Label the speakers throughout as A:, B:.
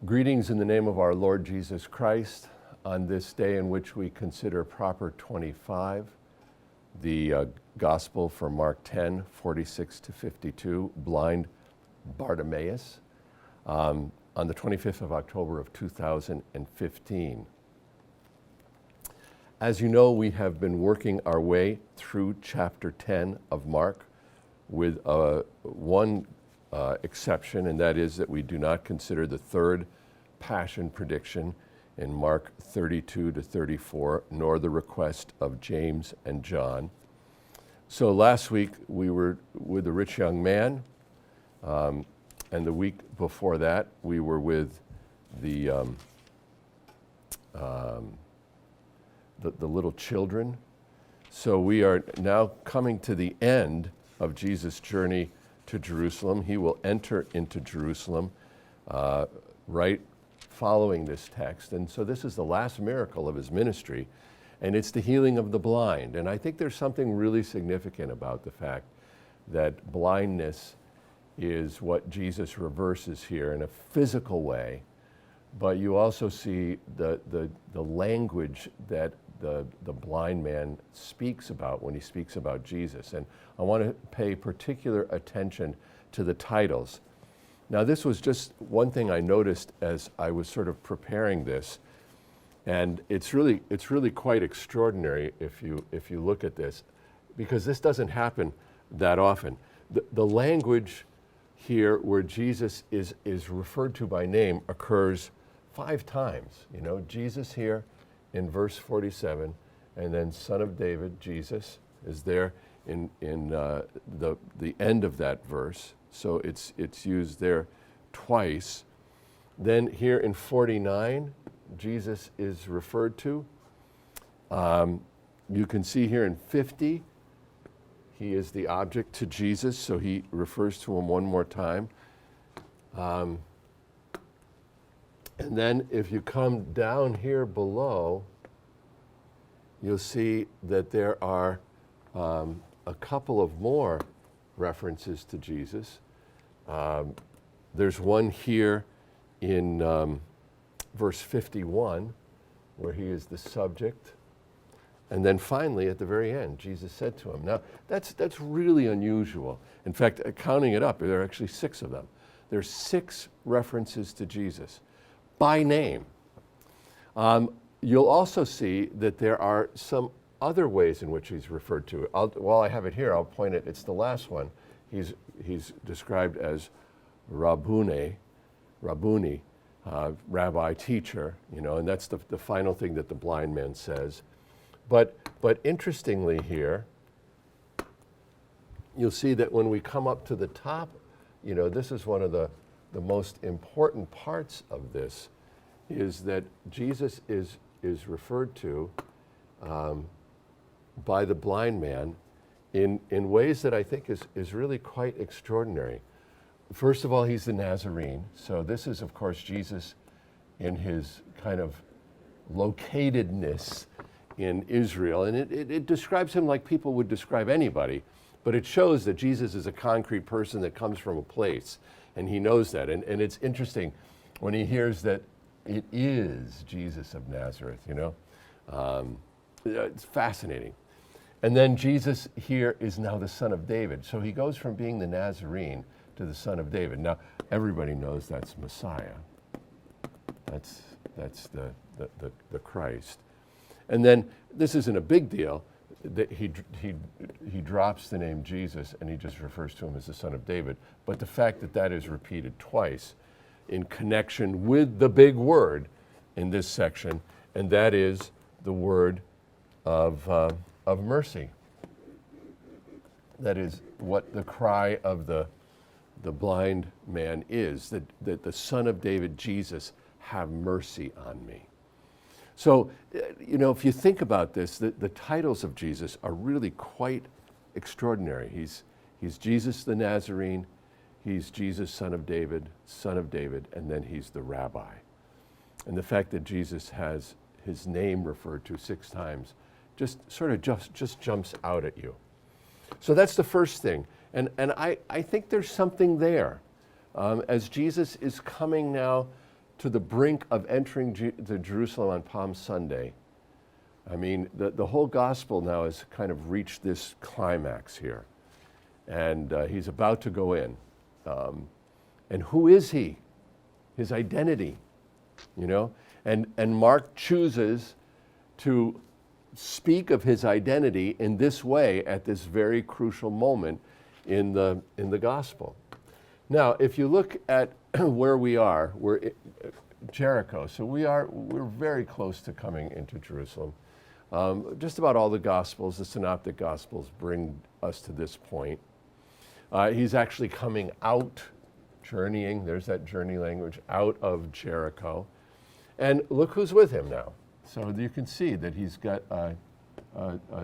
A: Greetings in the name of our Lord Jesus Christ on this day in which we consider proper 25, the Gospel for Mark 10, 46 to 52, blind Bartimaeus, on the 25th of October of 2015. As you know, we have been working our way through chapter 10 of Mark with one exception, and that is that we do not consider the third passion prediction in Mark 32 to 34, nor the request of James and John. So last week we were with the rich young man, and the week before that we were with the little children. So we are now coming to the end of Jesus' journey to Jerusalem. He will enter into Jerusalem right following this text. And so this is the last miracle of his ministry, and it's the healing of the blind. And I think there's something really significant about the fact that blindness is what Jesus reverses here in a physical way, but you also see the language that the blind man speaks about when he speaks about Jesus. And I want to pay particular attention to the titles. Now, this was just one thing I noticed as I was sort of preparing this, and it's really quite extraordinary if you look at this, because this doesn't happen that often. The language here where Jesus is referred to by name occurs 5 times. You know, Jesus here in verse 47, and then Son of David, Jesus, is there in the end of that verse. So it's used there twice. Then here in 49, Jesus is referred to. You can see here in 50, he is the object to Jesus, so he refers to him one more time. And then if you come down here below, you'll see that there are a couple of more references to Jesus. There's one here in verse 51, where he is the subject. And then finally, at the very end, Jesus said to him. Now, that's really unusual. In fact, counting it up, there are actually 6 of them. There's 6 references to Jesus by name. You'll also see that there are some other ways in which he's referred to. While I have it here, I'll point it. It's the last one. He's described as Rabbuni, rabbi, teacher, you know, and that's the final thing that the blind man says. But interestingly here, you'll see that when we come up to the top, you know, this is one of the most important parts of this, is that Jesus is referred to by the blind man in ways that I think is really quite extraordinary. First of all, he's the Nazarene. So this is, of course, Jesus in his kind of locatedness in Israel. And it describes him like people would describe anybody, but it shows that Jesus is a concrete person that comes from a place, and he knows that. And it's interesting when he hears that it is Jesus of Nazareth, you know. It's fascinating. And then Jesus here is now the Son of David. So he goes from being the Nazarene to the Son of David. Now, everybody knows that's Messiah. That's the Christ. And then this isn't a big deal that he drops the name Jesus and he just refers to him as the Son of David. But the fact that that is repeated twice in connection with the big word in this section, and that is the word of mercy. That is what the cry of the blind man is, that the Son of David, Jesus, have mercy on me. So, you know, if you think about this, the titles of Jesus are really quite extraordinary. He's Jesus the Nazarene, he's Jesus, Son of David, and then he's the Rabbi. And the fact that Jesus has his name referred to 6 times just sort of just jumps out at you. So that's the first thing. And I think there's something there. As Jesus is coming now to the brink of entering to Jerusalem on Palm Sunday. I mean, the whole gospel now has kind of reached this climax here. And he's about to go in. And who is he? His identity, you know? And Mark chooses to speak of his identity in this way at this very crucial moment in the gospel. Now, if you look at where we are, we're in Jericho, so we're very close to coming into Jerusalem. Just about all the Gospels, the Synoptic Gospels, bring us to this point. He's actually coming out, journeying, there's that journey language, out of Jericho. And look who's with him now. So you can see that he's got a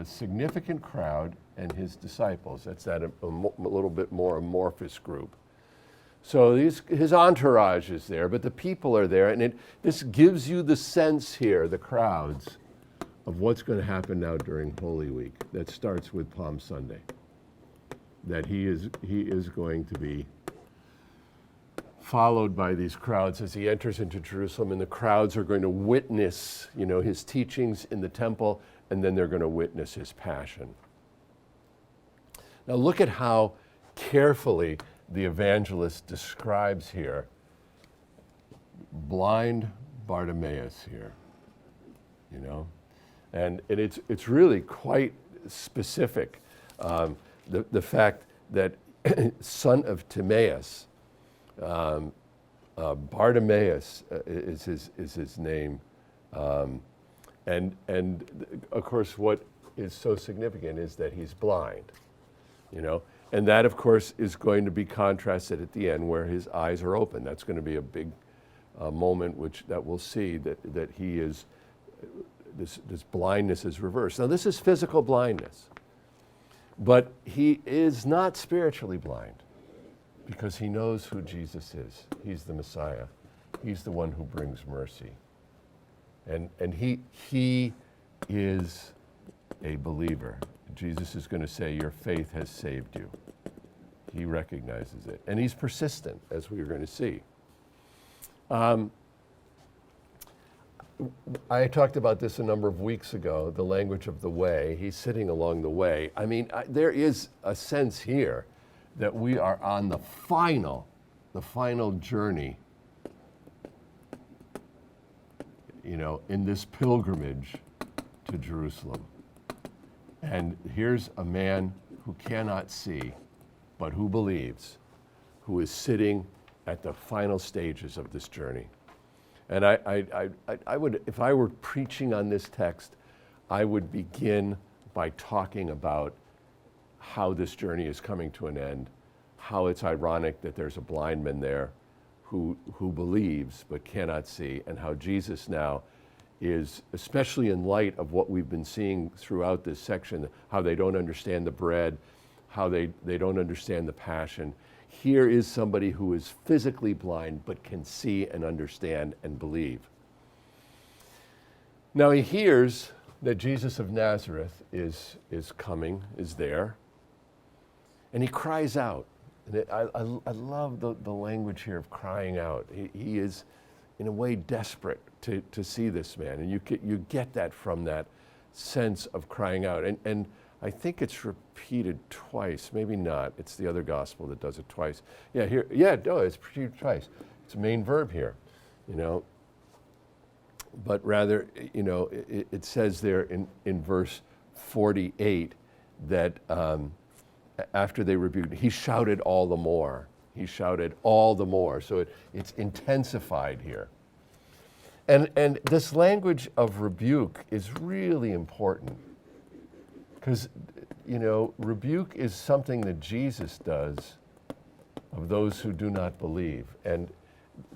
A: significant crowd and his disciples. That's that a little bit more amorphous group. So his entourage is there, but the people are there, and this gives you the sense here, the crowds, of what's going to happen now during Holy Week. That starts with Palm Sunday. That he is going to be followed by these crowds as he enters into Jerusalem, and the crowds are going to witness, you know, his teachings in the temple, and then they're going to witness his passion. Now look at how carefully the evangelist describes here blind Bartimaeus here, you know, and it's really quite specific. The fact that son of Timaeus, Bartimaeus is his name, and of course what is so significant is that he's blind, you know, and that of course is going to be contrasted at the end where his eyes are open. That's going to be a big moment that we'll see that he is this blindness is reversed. Now this is physical blindness. But he is not spiritually blind because he knows who Jesus is. He's the Messiah. He's the one who brings mercy. And he is a believer. Jesus is going to say, your faith has saved you. He recognizes it. And he's persistent, as we are going to see. I talked about this a number of weeks ago, the language of the way. He's sitting along the way. I mean, there is a sense here that we are on the final journey, you know, in this pilgrimage to Jerusalem. And here's a man who cannot see, but who believes, who is sitting at the final stages of this journey. And I would, if I were preaching on this text, I would begin by talking about how this journey is coming to an end, how it's ironic that there's a blind man there who believes but cannot see, and how Jesus now is, especially in light of what we've been seeing throughout this section, how they don't understand the bread, how they don't understand the passion. Here is somebody who is physically blind but can see and understand and believe. Now he hears that Jesus of Nazareth is coming, is there, and he cries out. And I love the language here of crying out. He is, in a way, desperate to see this man, and you get that from that sense of crying out. And I think it's repeated twice, maybe not. It's the other gospel that does it twice. Yeah, here, yeah, no, it's repeated twice. It's a main verb here, you know. But rather, you know, it says there in verse 48 that after they rebuked, he shouted all the more. He shouted all the more. So it's intensified here. And this language of rebuke is really important. Because, you know, rebuke is something that Jesus does of those who do not believe. And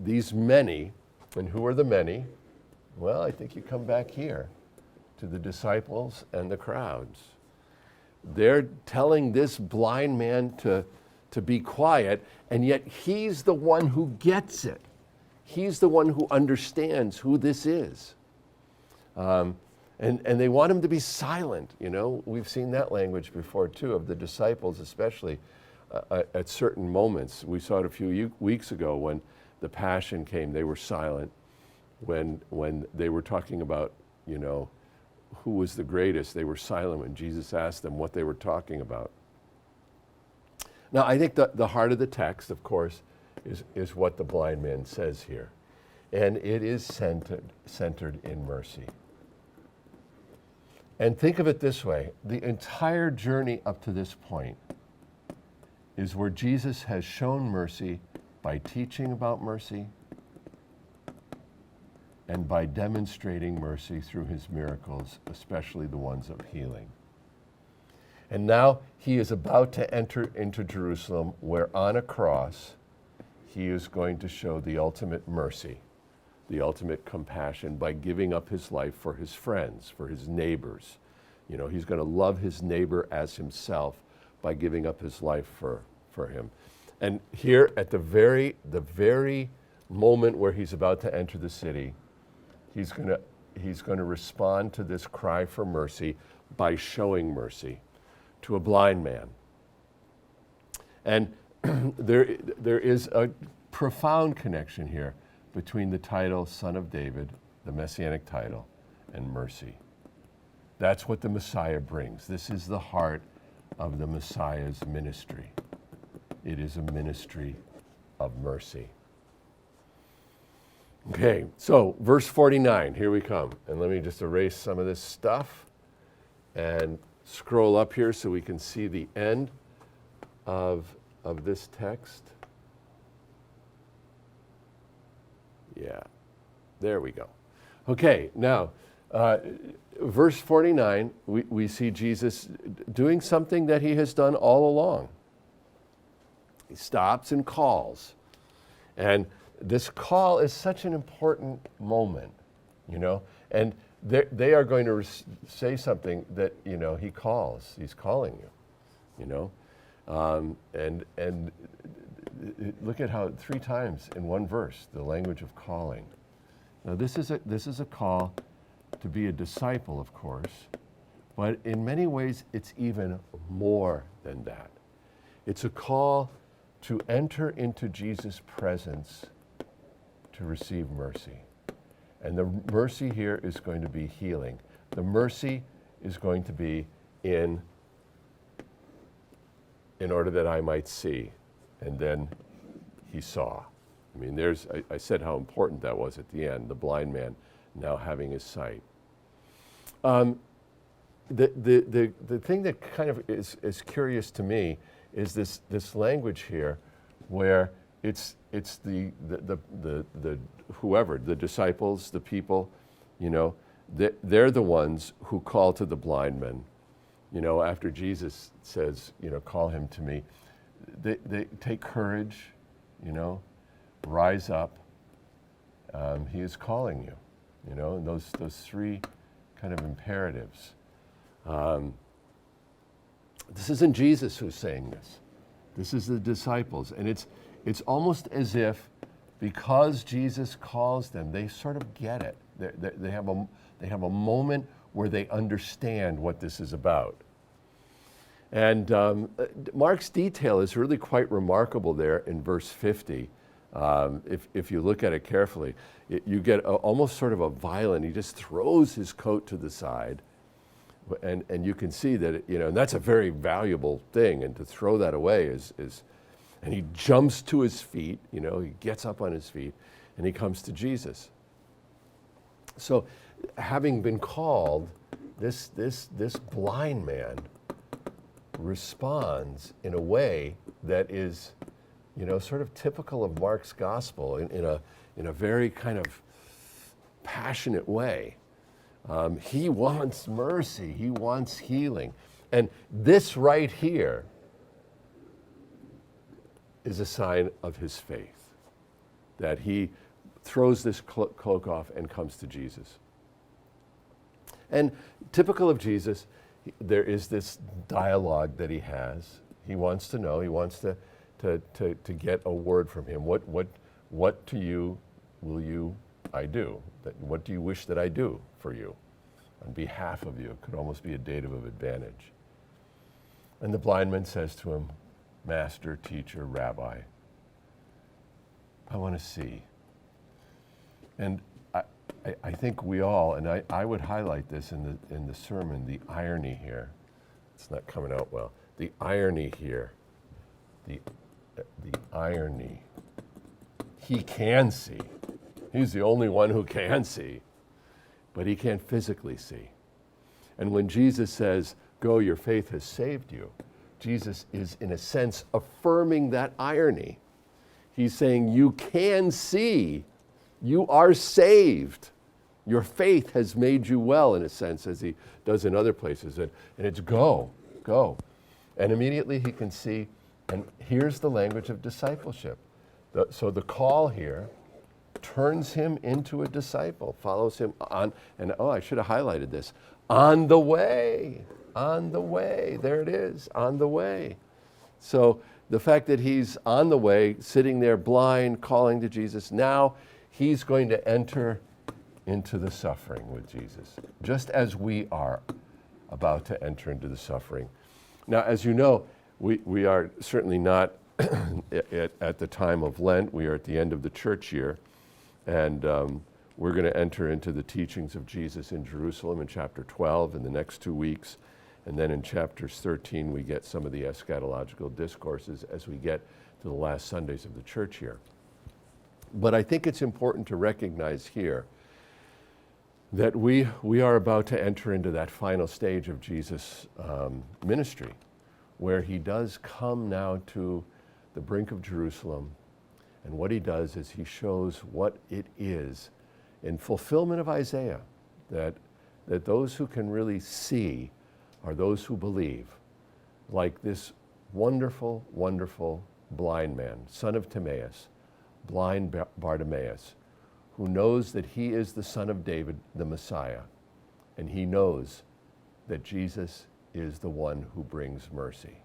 A: these many, and who are the many? Well, I think you come back here to the disciples and the crowds. They're telling this blind man to be quiet, and yet he's the one who gets it. He's the one who understands who this is. And they want him to be silent, you know. We've seen that language before too, of the disciples especially at certain moments. We saw it a few weeks ago the Passion came, they were silent. When they were talking about, who was the greatest, they were silent when Jesus asked them what they were talking about. Now, I think the heart of the text, of course, is what the blind man says here. And it is centered in mercy. And think of it this way. The entire journey up to this point is where Jesus has shown mercy by teaching about mercy and by demonstrating mercy through his miracles, especially the ones of healing. And now he is about to enter into Jerusalem, where on a cross he is going to show the ultimate mercy, the ultimate compassion by giving up his life for his friends, for his neighbors. He's going to love his neighbor as himself by giving up his life for him. And here at the very moment where he's about to enter the city, he's going to respond to this cry for mercy by showing mercy to a blind man. And there is a profound connection here between the title Son of David, the Messianic title, and mercy. That's what the Messiah brings. This is the heart of the Messiah's ministry. It is a ministry of mercy. Okay, so verse 49, here we come. And let me just erase some of this stuff and scroll up here so we can see the end of this text. Yeah, there we go. Okay, now, verse 49, we see Jesus doing something that he has done all along. He stops and calls. And this call is such an important moment, and they are going to say something that, he calls. He's calling you, and look at how 3 times in one verse, the language of calling. Now this is a call to be a disciple, of course, but in many ways it's even more than that. It's a call to enter into Jesus' presence to receive mercy. And the mercy here is going to be healing. The mercy is going to be in order that I might see. And then he saw. I mean, I said how important that was at the end, the blind man now having his sight. The thing that kind of is curious to me is this language here where it's the whoever, the disciples, the people, they're the ones who call to the blind men. After Jesus says, call him to me, they take courage, rise up. He is calling you, and those 3 kind of imperatives. This isn't Jesus who's saying this. This is the disciples, and it's almost as if because Jesus calls them, they sort of get it. They have a moment where they understand what this is about. And Mark's detail is really quite remarkable there in verse 50. If you look at it carefully, you get almost sort of a violent, he just throws his coat to the side. And you can see that, and that's a very valuable thing. And to throw that away is and he jumps to his feet, he gets up on his feet and he comes to Jesus. So having been called, this blind man responds in a way that is, sort of typical of Mark's gospel in a very kind of passionate way. He wants mercy. He wants healing. And this right here is a sign of his faith, that he throws this cloak off and comes to Jesus. And typical of Jesus, there is this dialogue that he has. He wants to know, he wants to get a word from him. What to you will I do? What do you wish that I do for you on behalf of you? It could almost be a dative of advantage. And the blind man says to him, Master, teacher, rabbi, I want to see. And I think we all, and I would highlight this in the sermon, the irony here. It's not coming out well. The irony here. The irony. He can see. He's the only one who can see. But he can't physically see. And when Jesus says, "Go, your faith has saved you," Jesus is, in a sense, affirming that irony. He's saying, you can see. You are saved. Your faith has made you well, in a sense, as he does in other places. And it's go. And immediately he can see, and here's the language of discipleship. So the call here turns him into a disciple, follows him on, and I should have highlighted this, on the way, there it is, on the way. So the fact that he's on the way, sitting there blind, calling to Jesus, now he's going to enter into the suffering with Jesus, just as we are about to enter into the suffering. Now, as you know, we are certainly not at the time of Lent. We are at the end of the church year, and we're going to enter into the teachings of Jesus in Jerusalem in chapter 12 in the next 2 weeks. And then in chapters 13, we get some of the eschatological discourses as we get to the last Sundays of the church year. But I think it's important to recognize here that we are about to enter into that final stage of Jesus' ministry, where he does come now to the brink of Jerusalem. And what he does is he shows what it is in fulfillment of Isaiah, that those who can really see are those who believe, like this wonderful, wonderful blind man, son of Timaeus, blind Bartimaeus, who knows that he is the son of David, the Messiah, and he knows that Jesus is the one who brings mercy.